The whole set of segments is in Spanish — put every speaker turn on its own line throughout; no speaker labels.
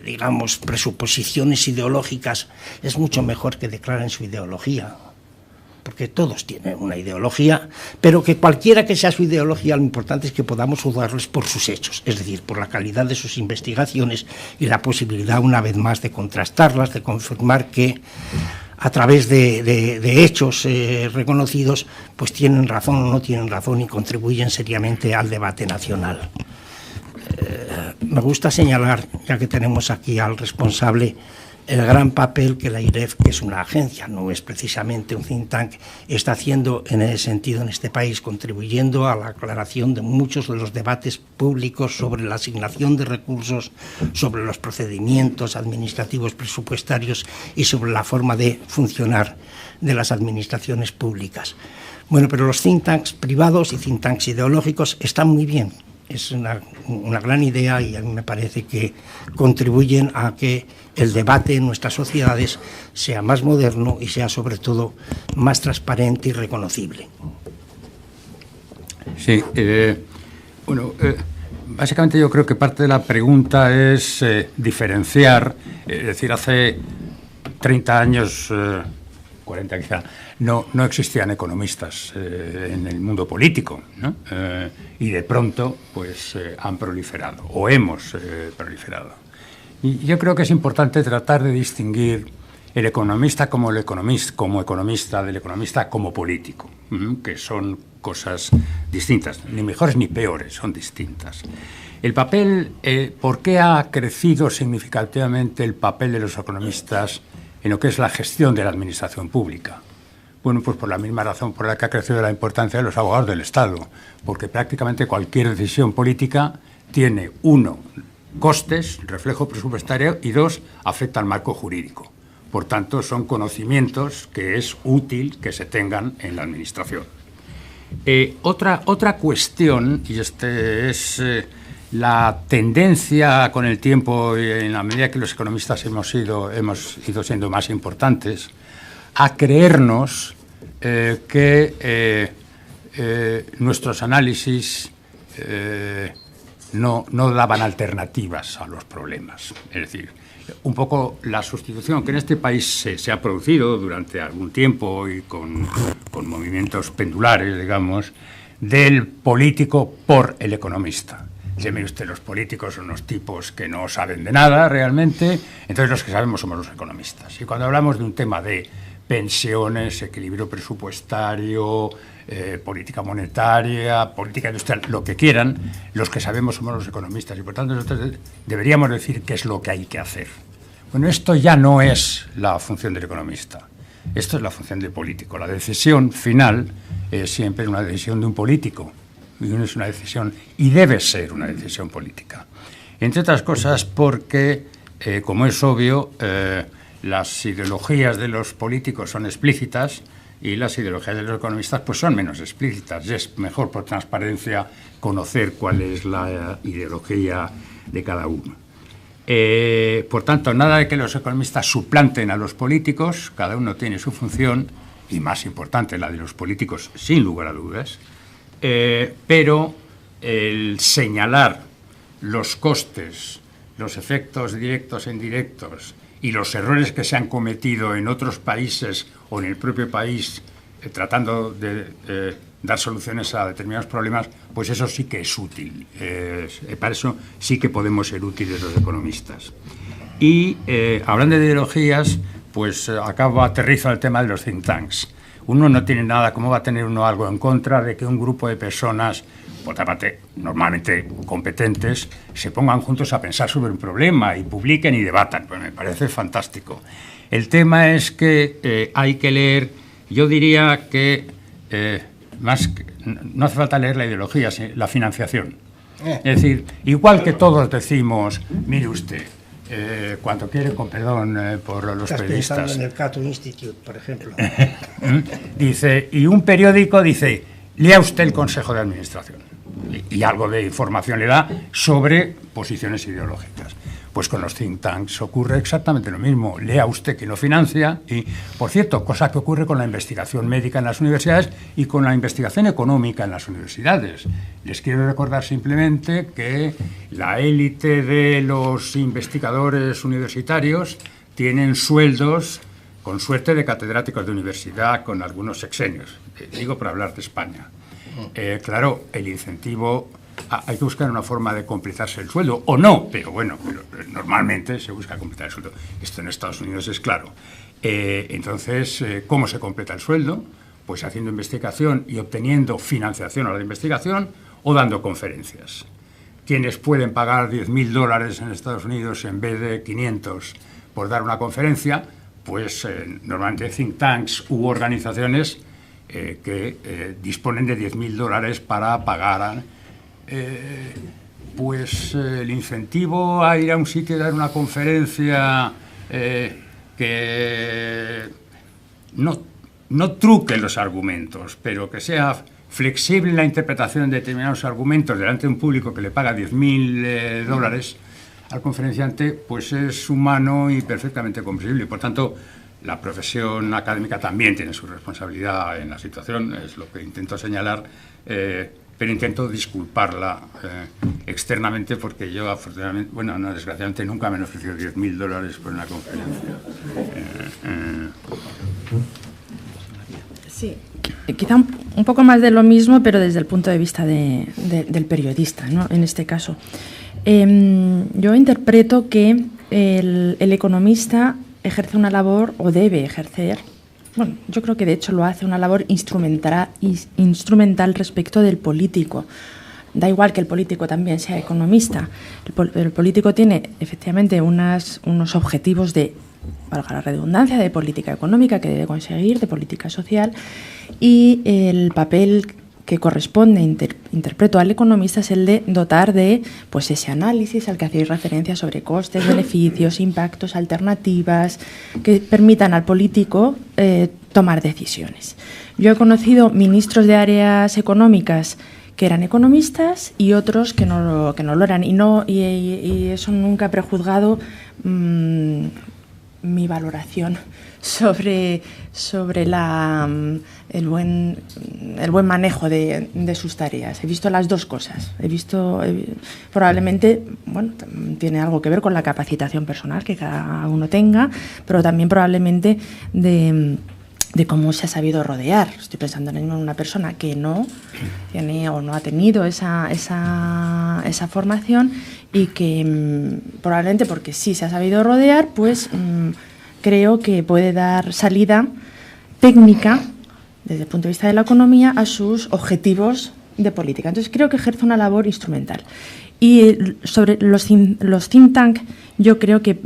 digamos, presuposiciones ideológicas, es mucho mejor que declaren su ideología, porque todos tienen una ideología, pero que cualquiera que sea su ideología, lo importante es que podamos juzgarles por sus hechos, es decir, por la calidad de sus investigaciones y la posibilidad, una vez más, de contrastarlas, de confirmar que a través de hechos reconocidos, pues tienen razón o no tienen razón y contribuyen seriamente al debate nacional. Me gusta señalar, ya que tenemos aquí al responsable, el gran papel que la IREF, que es una agencia, no es precisamente un think tank, está haciendo en ese sentido en este país, contribuyendo a la aclaración de muchos de los debates públicos sobre la asignación de recursos, sobre los procedimientos administrativos presupuestarios y sobre la forma de funcionar de las administraciones públicas. Bueno, pero los think tanks privados y think tanks ideológicos están muy bien. Es una gran idea y a mí me parece que contribuyen a que el debate en nuestras sociedades sea más moderno y sea sobre todo más transparente y reconocible.
Sí, básicamente yo creo que parte de la pregunta es diferenciar, es decir, hace 30 años, 40 quizá, no existían economistas en el mundo político, ¿no? Y de pronto pues han proliferado, o hemos proliferado. Y yo creo que es importante tratar de distinguir el economista como economista del economista como político, que son cosas distintas, ni mejores ni peores, son distintas. El papel, ¿por qué ha crecido significativamente el papel de los economistas en lo que es la gestión de la administración pública? Bueno, pues por la misma razón por la que ha crecido la importancia de los abogados del Estado, porque prácticamente cualquier decisión política tiene, uno, costes, reflejo presupuestario, y dos, afecta al marco jurídico. Por tanto, son conocimientos que es útil que se tengan en la administración. Otra cuestión, y es la tendencia con el tiempo, y en la medida que los economistas hemos ido siendo más importantes, a creernos que nuestros análisis no daban alternativas a los problemas. Es decir, un poco la sustitución que en este país se ha producido durante algún tiempo y con movimientos pendulares, digamos, del político por el economista. Dice, mire usted, los políticos son unos tipos que no saben de nada realmente, entonces los que sabemos somos los economistas. Y cuando hablamos de un tema de pensiones, equilibrio presupuestario, política monetaria, política industrial, lo que quieran, los que sabemos somos los economistas y por tanto nosotros deberíamos decir qué es lo que hay que hacer. Bueno, esto ya no es la función del economista, esto es la función del político. La decisión final es siempre una decisión de un político y es una decisión, y debe ser una decisión política. Entre otras cosas porque, como es obvio, las ideologías de los políticos son explícitas y las ideologías de los economistas pues son menos explícitas. Y es mejor, por transparencia, conocer cuál es la ideología de cada uno. Por tanto, nada de que los economistas suplanten a los políticos, cada uno tiene su función, y más importante la de los políticos, sin lugar a dudas, pero el señalar los costes, los efectos directos e indirectos y los errores que se han cometido en otros países o en el propio país tratando de dar soluciones a determinados problemas, pues eso sí que es útil. Para eso sí que podemos ser útiles los economistas. Y hablando de ideologías, pues aterrizo el tema de los think tanks. Uno no tiene nada, ¿cómo va a tener uno algo en contra de que un grupo de personas, por otra parte, normalmente competentes, se pongan juntos a pensar sobre un problema y publiquen y debatan? Pues me parece fantástico. El tema es que hay que leer, yo diría que no hace falta leer la ideología, sino la financiación. Es decir, igual que todos decimos, mire usted, cuando quiere, con perdón por los periodistas.
Pensando en el Cato Institute, por ejemplo.
Dice, y un periódico dice, lea usted el Consejo de Administración. Y algo de información le da sobre posiciones ideológicas. Pues con los think tanks ocurre exactamente lo mismo. Lea usted que lo financia y, por cierto, cosa que ocurre con la investigación médica en las universidades y con la investigación económica en las universidades. Les quiero recordar simplemente que la élite de los investigadores universitarios tienen sueldos, con suerte, de catedráticos de universidad con algunos sexenios. Digo para hablar de España. Claro, el incentivo... hay que buscar una forma de completarse el sueldo, o no, pero bueno, normalmente se busca completar el sueldo. Esto en Estados Unidos es claro. Entonces, ¿cómo se completa el sueldo? Pues haciendo investigación y obteniendo financiación a la investigación o dando conferencias. Quienes pueden pagar $10.000 en Estados Unidos en vez de 500 por dar una conferencia, pues normalmente think tanks u organizaciones que disponen de $10.000 para pagar pues el incentivo a ir a un sitio y dar una conferencia que no truque los argumentos, pero que sea flexible en la interpretación de determinados argumentos delante de un público que le paga $10.000 al conferenciante, pues es humano y perfectamente comprensible. Por tanto, la profesión académica también tiene su responsabilidad en la situación, es lo que intento señalar, pero intento disculparla externamente, porque yo, afortunadamente, bueno, no, desgraciadamente nunca me han ofrecido $10.000 por una conferencia.
Sí, quizá un poco más de lo mismo, pero desde el punto de vista del periodista, ¿no? En este caso. Yo interpreto que el economista ejerce una labor, o debe ejercer, bueno, yo creo que de hecho lo hace, una labor instrumental respecto del político. Da igual que el político también sea economista. El político tiene efectivamente unos objetivos de, valga la redundancia, de política económica que debe conseguir, de política social, y el papel que corresponde, interpreto, al economista es el de dotar de pues ese análisis al que hacéis referencia sobre costes, beneficios, impactos, alternativas, que permitan al político tomar decisiones. Yo he conocido ministros de áreas económicas que eran economistas y otros que no lo eran, y eso nunca ha prejuzgado mi valoración sobre el buen manejo de sus tareas. He visto las dos cosas. Probablemente, bueno, tiene algo que ver con la capacitación personal que cada uno tenga, pero también probablemente de cómo se ha sabido rodear. Estoy pensando en una persona que no tiene o no ha tenido esa formación, y que probablemente porque sí se ha sabido rodear, pues creo que puede dar salida técnica desde el punto de vista de la economía a sus objetivos de política. Entonces creo que ejerce una labor instrumental. Y sobre los think tank, yo creo que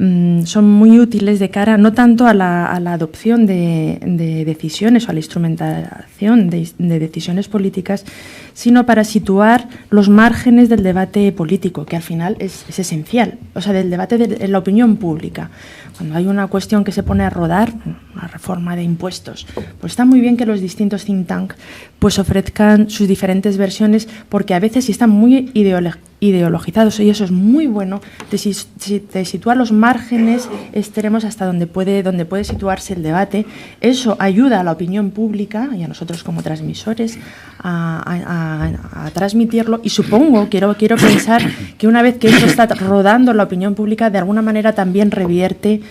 son muy útiles de cara no tanto a la adopción de decisiones o a la instrumentación de decisiones políticas, sino para situar los márgenes del debate político, que al final es esencial, o sea, del debate de la opinión pública. Cuando hay una cuestión que se pone a rodar, una reforma de impuestos, pues está muy bien que los distintos think tank pues ofrezcan sus diferentes versiones, porque a veces sí están muy ideologizados, y eso es muy bueno, te sitúa los márgenes extremos hasta donde puede situarse el debate. Eso ayuda a la opinión pública y a nosotros como transmisores a transmitirlo, y supongo, quiero pensar que una vez que eso está rodando la opinión pública, de alguna manera también revierte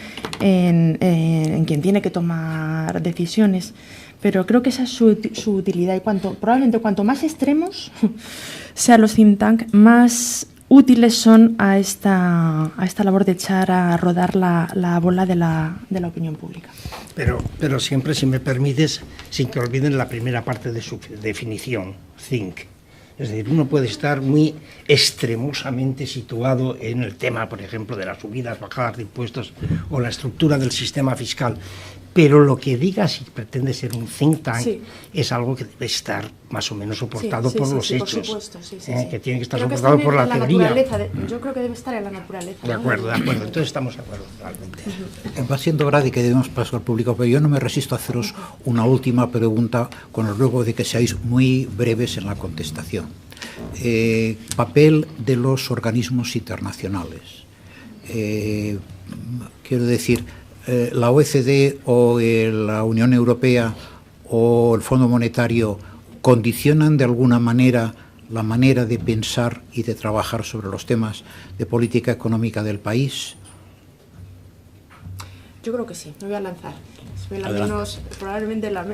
en quien tiene que tomar decisiones. Pero creo que esa es su utilidad, y probablemente cuanto más extremos sean los think tank, más útiles son a esta labor de echar a rodar la bola de la opinión pública.
Pero siempre, si me permites, sin que olviden la primera parte de su definición, think. Es decir, uno puede estar muy extremosamente situado en el tema, por ejemplo, de las subidas, bajadas de impuestos o la estructura del sistema fiscal, pero lo que diga, si pretende ser un think tank, sí, es algo que debe estar más o menos soportado por los hechos, por supuesto, que tiene que estar soportado por la teoría.
Yo creo que debe estar en la naturaleza.
De acuerdo, entonces estamos de acuerdo totalmente.
Va siendo hora de que debemos pasar al público, pero yo no me resisto a haceros una última pregunta, con el ruego de que seáis muy breves en la contestación. Papel de los organismos internacionales. quiero decir, la OECD o la Unión Europea o el Fondo Monetario condicionan de alguna manera la manera de pensar y de trabajar sobre los temas de política económica del país?
Yo creo que sí, me voy a lanzar. Soy la menos, probablemente la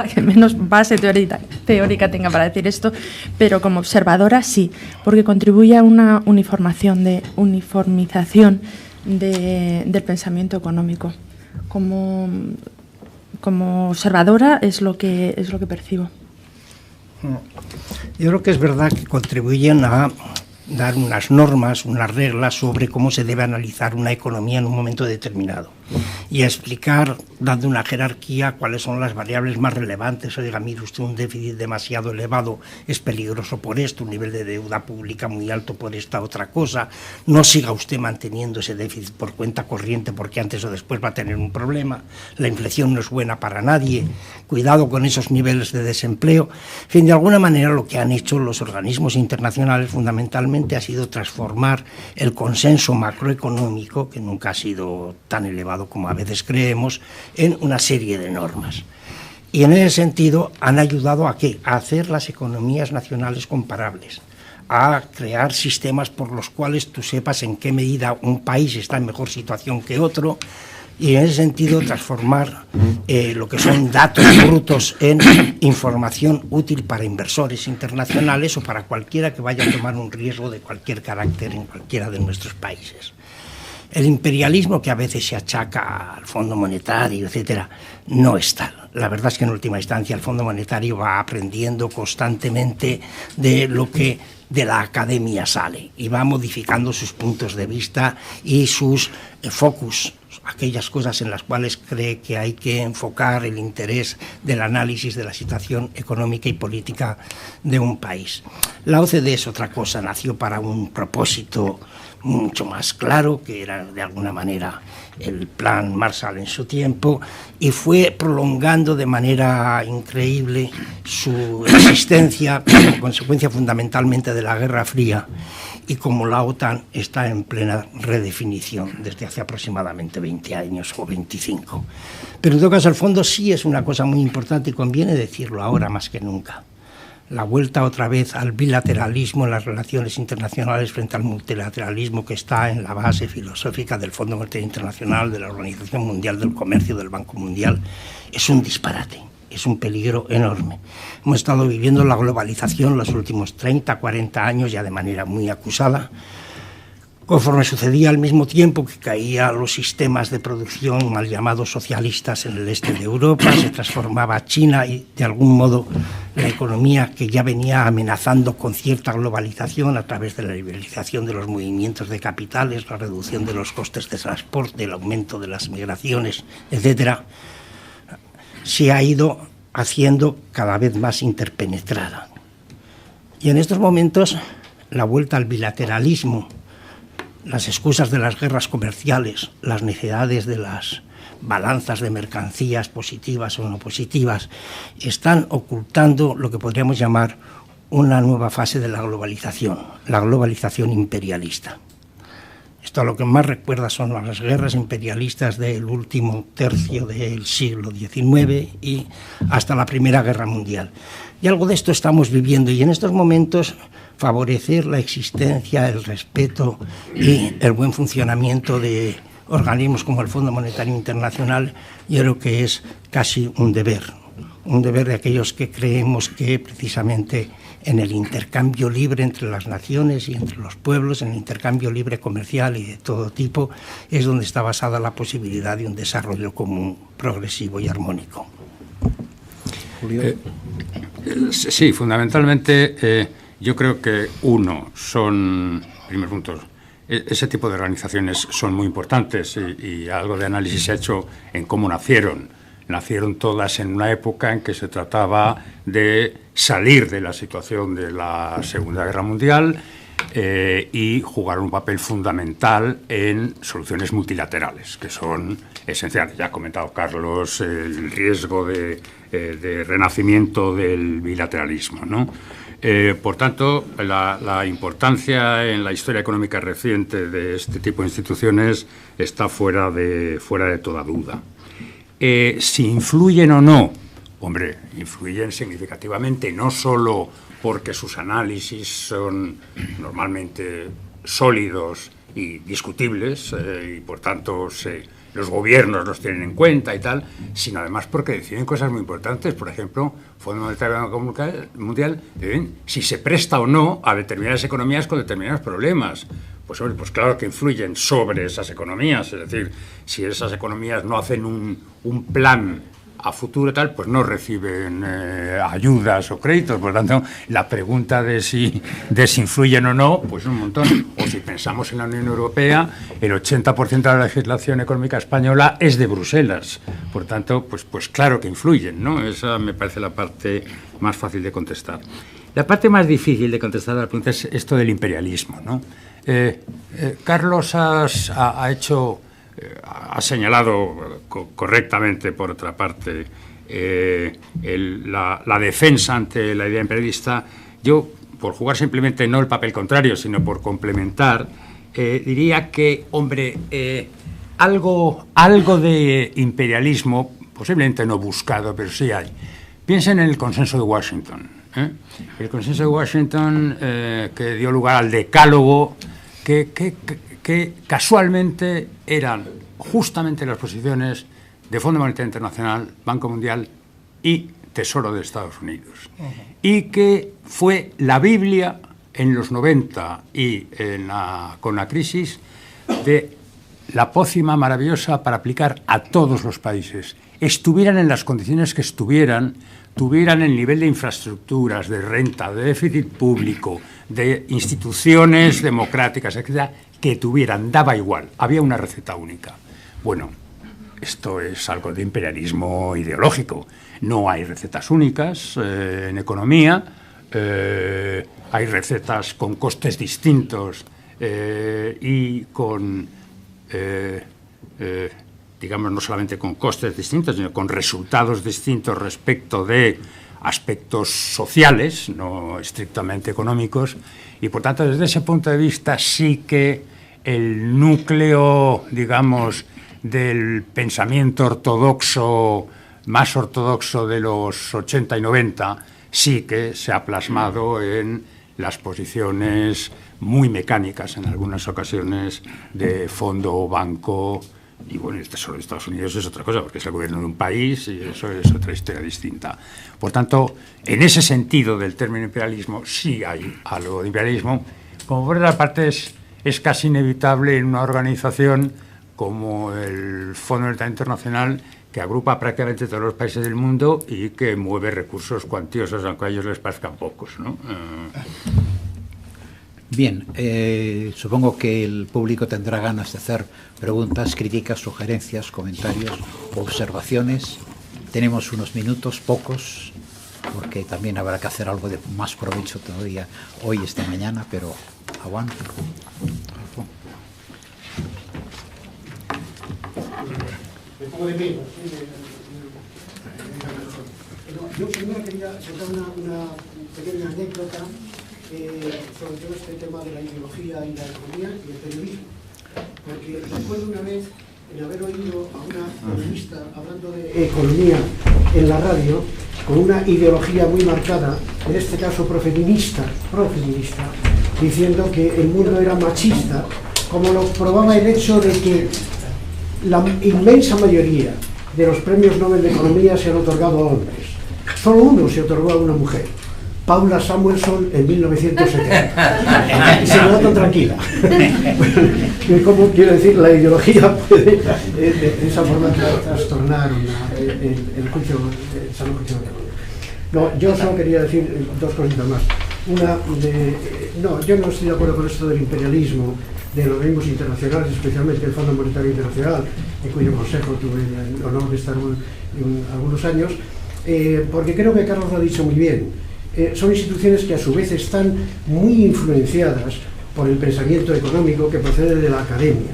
que menos base teórica tenga para decir esto, pero como observadora sí, porque contribuye a una uniformización del pensamiento económico. Como observadora es lo que percibo.
Yo creo que es verdad que contribuyen a dar unas normas, unas reglas sobre cómo se debe analizar una economía en un momento determinado y a explicar, dando una jerarquía, cuáles son las variables más relevantes. Oiga, mire usted, un déficit demasiado elevado es peligroso por esto, un nivel de deuda pública muy alto por esta otra cosa. No siga usted manteniendo ese déficit por cuenta corriente porque antes o después va a tener un problema. La inflación no es buena para nadie. Cuidado con esos niveles de desempleo. En fin, de alguna manera lo que han hecho los organismos internacionales fundamentalmente ha sido transformar el consenso macroeconómico, que nunca ha sido tan elevado como a veces creemos, en una serie de normas. Y en ese sentido han ayudado ¿a qué? A hacer las economías nacionales comparables, a crear sistemas por los cuales tú sepas en qué medida un país está en mejor situación que otro, y en ese sentido transformar lo que son datos brutos en información útil para inversores internacionales o para cualquiera que vaya a tomar un riesgo de cualquier carácter en cualquiera de nuestros países. El imperialismo que a veces se achaca al Fondo Monetario, etcétera, no es tal. La verdad es que en última instancia el Fondo Monetario va aprendiendo constantemente de lo que de la academia sale y va modificando sus puntos de vista y sus focus, aquellas cosas en las cuales cree que hay que enfocar el interés del análisis de la situación económica y política de un país. La OCDE es otra cosa, nació para un propósito mucho más claro, que era de alguna manera el plan Marshall en su tiempo, y fue prolongando de manera increíble su existencia como consecuencia fundamentalmente de la Guerra Fría, y como la OTAN está en plena redefinición desde hace aproximadamente 20 años o 25. Pero en todo caso el fondo sí es una cosa muy importante y conviene decirlo ahora más que nunca. La vuelta otra vez al bilateralismo en las relaciones internacionales frente al multilateralismo que está en la base filosófica del Fondo Monetario Internacional, de la Organización Mundial del Comercio, del Banco Mundial, es un disparate, es un peligro enorme. Hemos estado viviendo la globalización los últimos 30, 40 años ya de manera muy acusada, conforme sucedía al mismo tiempo que caían los sistemas de producción mal llamados socialistas en el este de Europa, se transformaba China y de algún modo la economía que ya venía amenazando con cierta globalización a través de la liberalización de los movimientos de capitales, la reducción de los costes de transporte, el aumento de las migraciones, etcétera, se ha ido haciendo cada vez más interpenetrada. Y en estos momentos la vuelta al bilateralismo, las excusas de las guerras comerciales, las necesidades de las balanzas de mercancías positivas o no positivas, están ocultando lo que podríamos llamar una nueva fase de la globalización imperialista. Esto a lo que más recuerda son las guerras imperialistas del último tercio del siglo XIX y hasta la Primera Guerra Mundial. Y algo de esto estamos viviendo y en estos momentos favorecer la existencia, el respeto y el buen funcionamiento de organismos como el Fondo Monetario Internacional, yo creo que es casi un deber de aquellos que creemos que precisamente en el intercambio libre entre las naciones y entre los pueblos, en el intercambio libre comercial y de todo tipo, es donde está basada la posibilidad de un desarrollo común, progresivo y armónico.
Julio.
Sí, fundamentalmente yo creo que primer punto, ese tipo de organizaciones son muy importantes y algo de análisis se ha hecho en cómo nacieron. Nacieron todas en una época en que se trataba de salir de la situación de la Segunda Guerra Mundial y jugar un papel fundamental en soluciones multilaterales, que son esenciales. Ya ha comentado Carlos el riesgo de renacimiento del bilateralismo, ¿no? Por tanto, la importancia en la historia económica reciente de este tipo de instituciones está fuera de toda duda. Si influyen o no, hombre, influyen significativamente, no solo porque sus análisis son normalmente sólidos y discutibles, y por tanto los gobiernos los tienen en cuenta y tal, sino además porque deciden cosas muy importantes. Por ejemplo, Fondo Monetario y Banco Mundial deciden si se presta o no a determinadas economías con determinados problemas. Pues, hombre, pues claro que influyen sobre esas economías. Es decir, si esas economías no hacen un plan a futuro y tal, pues no reciben ayudas o créditos. Por lo tanto, la pregunta de si influyen o no, pues un montón. O si pensamos en la Unión Europea, el 80% de la legislación económica española es de Bruselas. Por tanto, pues claro que influyen, ¿no? Esa me parece la parte más fácil de contestar. La parte más difícil de contestar a la pregunta es esto del imperialismo, ¿no? Carlos ha señalado correctamente, por otra parte, la defensa ante la idea imperialista. Yo, por jugar simplemente no el papel contrario, sino por complementar, diría que, hombre, algo de imperialismo, posiblemente no buscado, pero sí hay. Piensen en el consenso de Washington. El consenso de Washington que dio lugar al decálogo, que casualmente eran justamente las posiciones de Fondo Monetario Internacional, Banco Mundial y Tesoro de Estados Unidos. Y que fue la Biblia en los 90 y con la crisis de la pócima maravillosa para aplicar a todos los países. Estuvieran en las condiciones que estuvieran, tuvieran el nivel de infraestructuras, de renta, de déficit público, de instituciones democráticas, etcétera, que tuvieran, daba igual, había una receta única. Bueno, esto es algo de imperialismo ideológico. No hay recetas únicas en economía, hay recetas con costes distintos y con, digamos, no solamente con costes distintos, sino con resultados distintos respecto de aspectos sociales, no estrictamente económicos, y por tanto desde ese punto de vista sí que el núcleo, digamos, del pensamiento ortodoxo, más ortodoxo de los 80 y 90, sí que se ha plasmado en las posiciones muy mecánicas en algunas ocasiones de fondo, banco. Y bueno, el Tesoro de Estados Unidos es otra cosa, porque es el gobierno de un país y eso es otra historia distinta. Por tanto, en ese sentido del término imperialismo, sí hay algo de imperialismo. Como por otra parte, es casi inevitable en una organización como el Fondo Monetario Internacional, que agrupa prácticamente todos los países del mundo y que mueve recursos cuantiosos, aunque a ellos les parezcan pocos, ¿no?
Bien, supongo que el público tendrá ganas de hacer preguntas, críticas, sugerencias, comentarios, observaciones. Tenemos unos minutos, pocos, porque también habrá que hacer algo de más provecho todavía hoy, esta mañana, pero aguanta.
Yo primero quería contar una pequeña anécdota sobre todo este tema de la ideología y la economía y el periodismo. Porque recuerdo una vez en haber oído a una periodista hablando de economía en la radio con una ideología muy marcada, en este caso profeminista, diciendo que el mundo era machista, como lo probaba el hecho de que la inmensa mayoría de los premios Nobel de Economía se han otorgado a hombres. Solo uno se otorgó a una mujer, Paula Samuelson, en 1970. Y se quedó tan tranquila. ¿Cómo quiero decir? La ideología puede de esa forma trastornar el juicio, el sano juicio de la economía. No, yo solo quería decir dos cositas más. No, yo no estoy de acuerdo con esto del imperialismo, de los organismos internacionales, especialmente el Fondo Monetario Internacional, en cuyo consejo tuve el honor de estar algunos años, porque creo que Carlos lo ha dicho muy bien. Son instituciones que a su vez están muy influenciadas por el pensamiento económico que procede de la academia.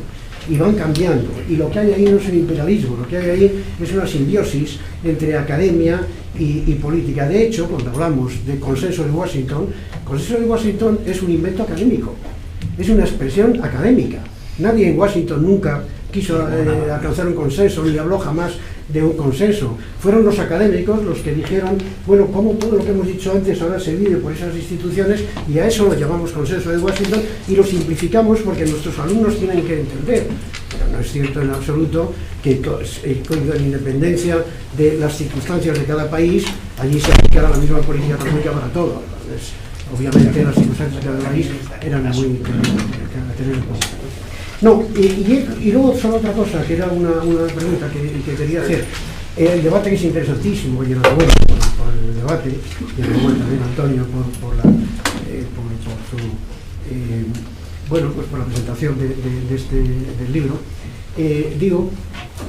y van cambiando. Y lo que hay ahí no es un imperialismo, lo que hay ahí es una simbiosis entre academia y política. De hecho, cuando hablamos de consenso de Washington, el consenso de Washington es un invento académico, es una expresión académica. Nadie en Washington nunca quiso alcanzar un consenso, ni habló jamás de un consenso. Fueron los académicos los que dijeron, bueno, ¿cómo todo lo que hemos dicho antes ahora se vive por esas instituciones? Y a eso lo llamamos consenso de Washington y lo simplificamos porque nuestros alumnos tienen que entender. Pero no es cierto en absoluto que con independencia de las circunstancias de cada país, allí se aplicará la misma política económica para todos. Obviamente las circunstancias de cada país eran muy características. No, y luego solo otra cosa, que era una pregunta que quería hacer. El debate que es interesantísimo, y enhorabuena por el debate, y enhorabuena también Antonio por la presentación del libro. Digo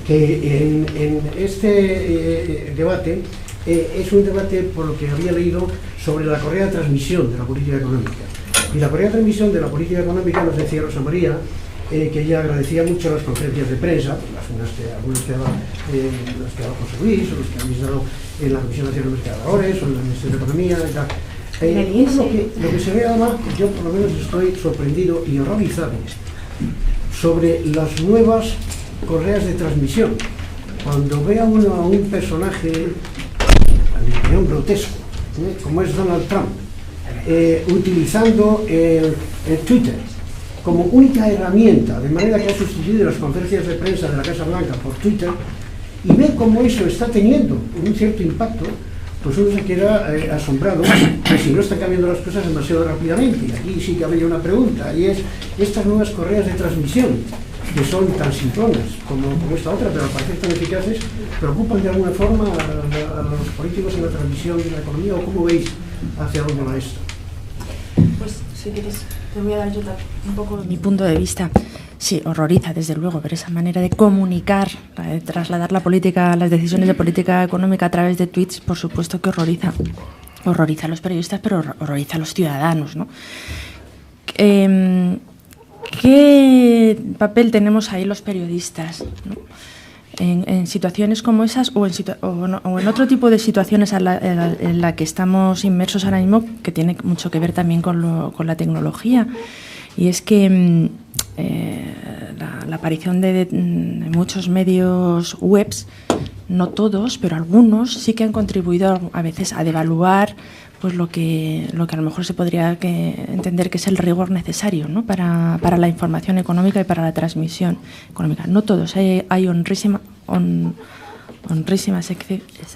que en este debate es un debate por lo que había leído sobre la correa de transmisión de la política económica. Y la correa de transmisión de la política económica, nos decía Rosa María, que ella agradecía mucho las conferencias de prensa, algunas que daba José Luis, o los que habéis dado en la Comisión Nacional de Mercadores, o en la Ministerio de Economía y tal. Lo que se ve además, yo por lo menos estoy sorprendido y horrorizado sobre las nuevas correas de transmisión. Cuando ve a uno a un personaje, a mi opinión, grotesco, como es Donald Trump, utilizando el Twitter como única herramienta, de manera que ha sustituido las conferencias de prensa de la Casa Blanca por Twitter, y ve cómo eso está teniendo un cierto impacto, pues uno se queda asombrado que si no están cambiando las cosas demasiado rápidamente. Y aquí sí que habría una pregunta, y es estas nuevas correas de transmisión, que son tan simplonas como esta otra, pero al parecer tan eficaces, ¿preocupan de alguna forma a los políticos en la transmisión de la economía, o cómo veis hacia dónde va esto?
Pues si quieres te voy a dar yo un poco mi punto de vista. Sí, horroriza desde luego, pero esa manera de comunicar, de trasladar la política, las decisiones de política económica a través de tweets, por supuesto que horroriza a los periodistas, pero horroriza a los ciudadanos, ¿no? ¿Qué papel tenemos ahí los periodistas, ¿no? En situaciones como esas o en otro tipo de situaciones en la que estamos inmersos ahora mismo, que tiene mucho que ver también con la tecnología? Y es que la aparición de muchos medios webs, no todos, pero algunos sí que han contribuido a veces a devaluar pues lo que a lo mejor se podría entender que es el rigor necesario, ¿no? para la información económica y para la transmisión económica. No todos, hay honrísimas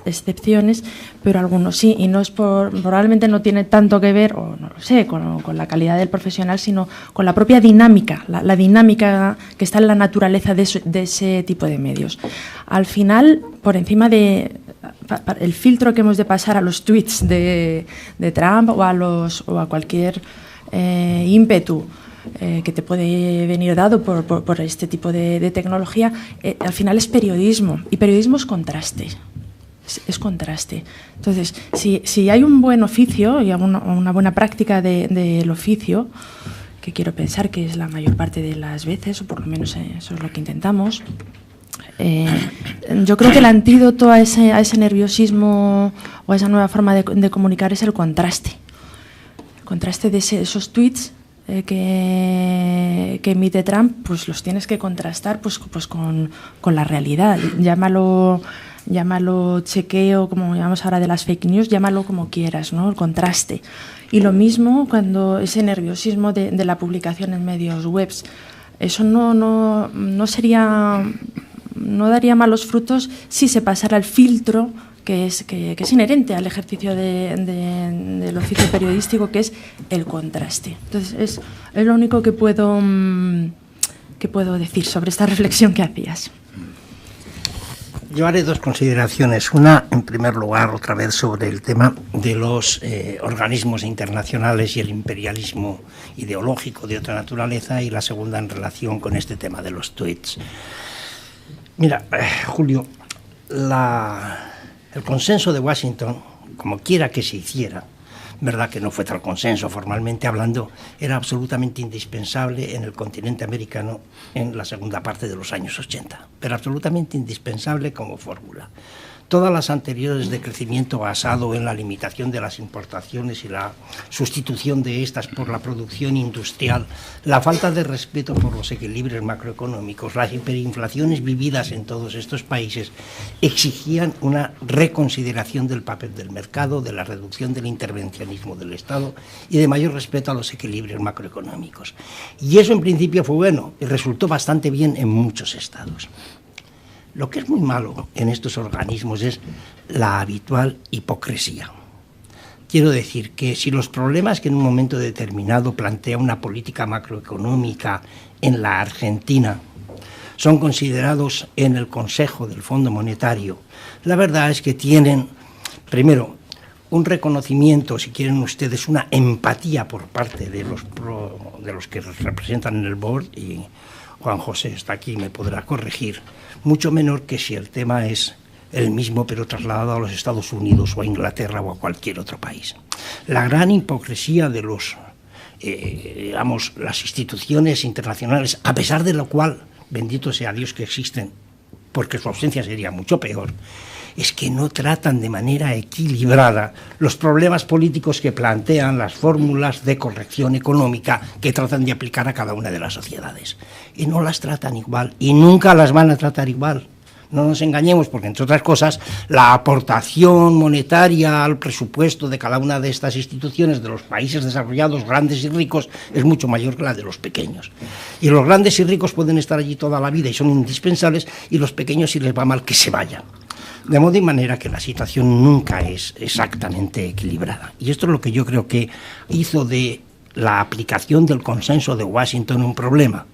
excepciones, pero algunos sí, y no es probablemente no tiene tanto que ver, o no lo sé, con la calidad del profesional, sino con la propia dinámica, la dinámica que está en la naturaleza de ese tipo de medios. Al final, por encima de el filtro que hemos de pasar a los tweets de Trump o a cualquier ímpetu que te puede venir dado por este tipo de tecnología, al final es periodismo, y periodismo es contraste. Es contraste. Entonces, si hay un buen oficio y una buena práctica del oficio, que quiero pensar que es la mayor parte de las veces, o por lo menos eso es lo que intentamos, yo creo que el antídoto a ese nerviosismo o a esa nueva forma de comunicar es el contraste. El contraste de esos tweets que emite Trump, pues los tienes que contrastar pues con la realidad. Llámalo chequeo, como llamamos ahora de las fake news, llámalo como quieras, ¿no? El contraste. Y lo mismo cuando ese nerviosismo de la publicación en medios webs, eso no daría malos frutos si se pasara el filtro que es inherente al ejercicio del oficio periodístico, que es el contraste. Entonces, es lo único que puedo decir sobre esta reflexión que hacías.
Yo haré dos consideraciones. Una, en primer lugar, otra vez sobre el tema de los organismos internacionales y el imperialismo ideológico de otra naturaleza, y la segunda en relación con este tema de los tweets. Mira, Julio, el consenso de Washington, como quiera que se hiciera, verdad que no fue tal consenso formalmente hablando, era absolutamente indispensable en el continente americano en la segunda parte de los años 80, pero absolutamente indispensable como fórmula. Todas las anteriores de crecimiento basado en la limitación de las importaciones y la sustitución de estas por la producción industrial, la falta de respeto por los equilibrios macroeconómicos, las hiperinflaciones vividas en todos estos países exigían una reconsideración del papel del mercado, de la reducción del intervencionismo del Estado y de mayor respeto a los equilibrios macroeconómicos. Y eso en principio fue bueno y resultó bastante bien en muchos estados. Lo que es muy malo en estos organismos es la habitual hipocresía. Quiero decir que si los problemas que en un momento determinado plantea una política macroeconómica en la Argentina son considerados en el Consejo del Fondo Monetario, la verdad es que tienen, primero, un reconocimiento, si quieren ustedes, una empatía por parte de los que representan en el board, y Juan José está aquí y me podrá corregir, mucho menor que si el tema es el mismo pero trasladado a los Estados Unidos o a Inglaterra o a cualquier otro país. La gran hipocresía de las instituciones internacionales, a pesar de lo cual, bendito sea Dios que existen, porque su ausencia sería mucho peor, es que no tratan de manera equilibrada los problemas políticos que plantean las fórmulas de corrección económica que tratan de aplicar a cada una de las sociedades. Y no las tratan igual, y nunca las van a tratar igual. No nos engañemos, porque entre otras cosas, la aportación monetaria al presupuesto de cada una de estas instituciones, de los países desarrollados, grandes y ricos, es mucho mayor que la de los pequeños. Y los grandes y ricos pueden estar allí toda la vida y son indispensables, y los pequeños, si les va mal, que se vayan. De modo y manera que la situación nunca es exactamente equilibrada. Y esto es lo que yo creo que hizo de la aplicación del consenso de Washington un problema.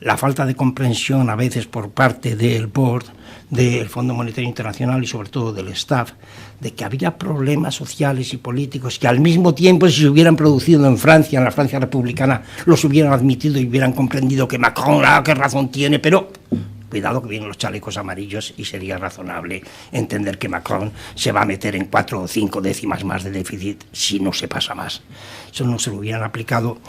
La falta de comprensión a veces por parte del board, del Fondo Monetario Internacional y sobre todo del staff, de que había problemas sociales y políticos que al mismo tiempo, si se hubieran producido en Francia, en la Francia republicana, los hubieran admitido y hubieran comprendido que Macron, qué razón tiene, pero cuidado que vienen los chalecos amarillos y sería razonable entender que Macron se va a meter en 4 o 5 décimas más de déficit si no se pasa más. Eso no se lo hubieran aplicado.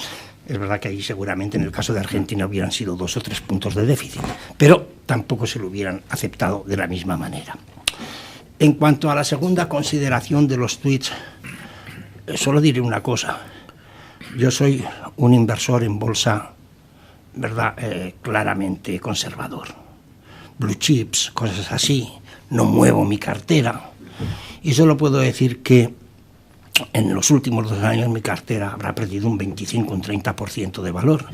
Es verdad que ahí seguramente en el caso de Argentina hubieran sido 2 o 3 puntos de déficit, pero tampoco se lo hubieran aceptado de la misma manera. En cuanto a la segunda consideración de los tweets, solo diré una cosa. Yo soy un inversor en bolsa, ¿verdad?, claramente conservador. Blue chips, cosas así, no muevo mi cartera. Y solo puedo decir que en los últimos 2 años mi cartera habrá perdido un 25 o un 30% de valor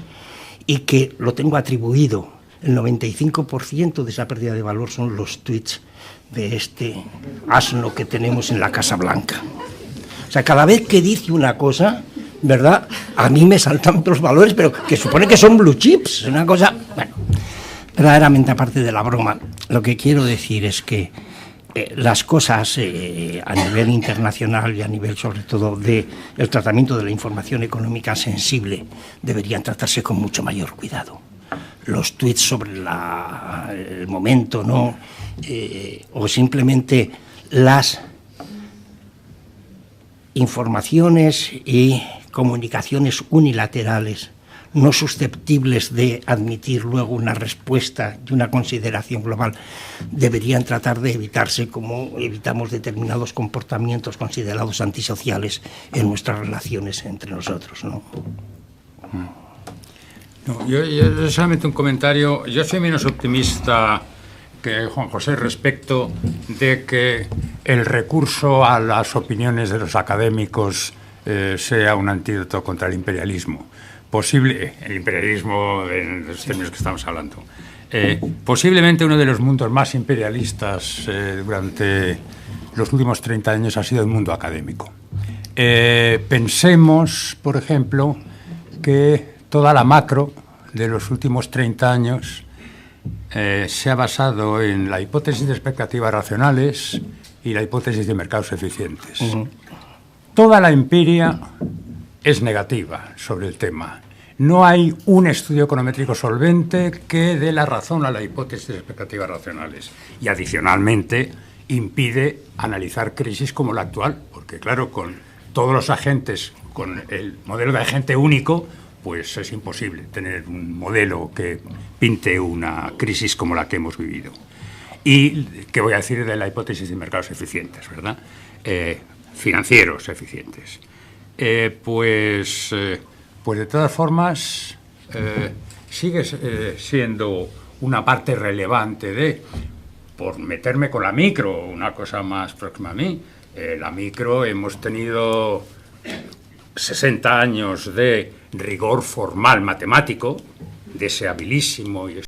y que lo tengo atribuido, el 95% de esa pérdida de valor son los tweets de este asno que tenemos en la Casa Blanca. O sea, cada vez que dice una cosa, ¿verdad?, a mí me saltan otros valores, pero que supone que son blue chips, es una cosa... Bueno, verdaderamente aparte de la broma, lo que quiero decir es que las cosas a nivel internacional y a nivel sobre todo del tratamiento de la información económica sensible deberían tratarse con mucho mayor cuidado. Los tweets sobre el momento, ¿no?, o simplemente las informaciones y comunicaciones unilaterales no susceptibles de admitir luego una respuesta y una consideración global, deberían tratar de evitarse como evitamos determinados comportamientos considerados antisociales en nuestras relaciones entre nosotros, ¿no?
No, yo solamente un comentario. Yo soy menos optimista que Juan José respecto de que el recurso a las opiniones de los académicos sea un antídoto contra el imperialismo. El imperialismo en los términos que estamos hablando. Posiblemente uno de los mundos más imperialistas durante los últimos 30 años ha sido el mundo académico. Pensemos, por ejemplo, que toda la macro de los últimos 30 años se ha basado en la hipótesis de expectativas racionales y la hipótesis de mercados eficientes. Toda la empiria es negativa sobre el tema. No hay un estudio econométrico solvente que dé la razón a la hipótesis de expectativas racionales. Y adicionalmente impide analizar crisis como la actual, porque claro, con todos los agentes, con el modelo de agente único, pues es imposible tener un modelo que pinte una crisis como la que hemos vivido. Y, ¿qué voy a decir de la hipótesis de mercados eficientes, verdad? Financieros eficientes. Pues de todas formas, sigue siendo una parte relevante de, por meterme con la micro, una cosa más próxima a mí, la micro hemos tenido 60 años de rigor formal matemático, deseabilísimo y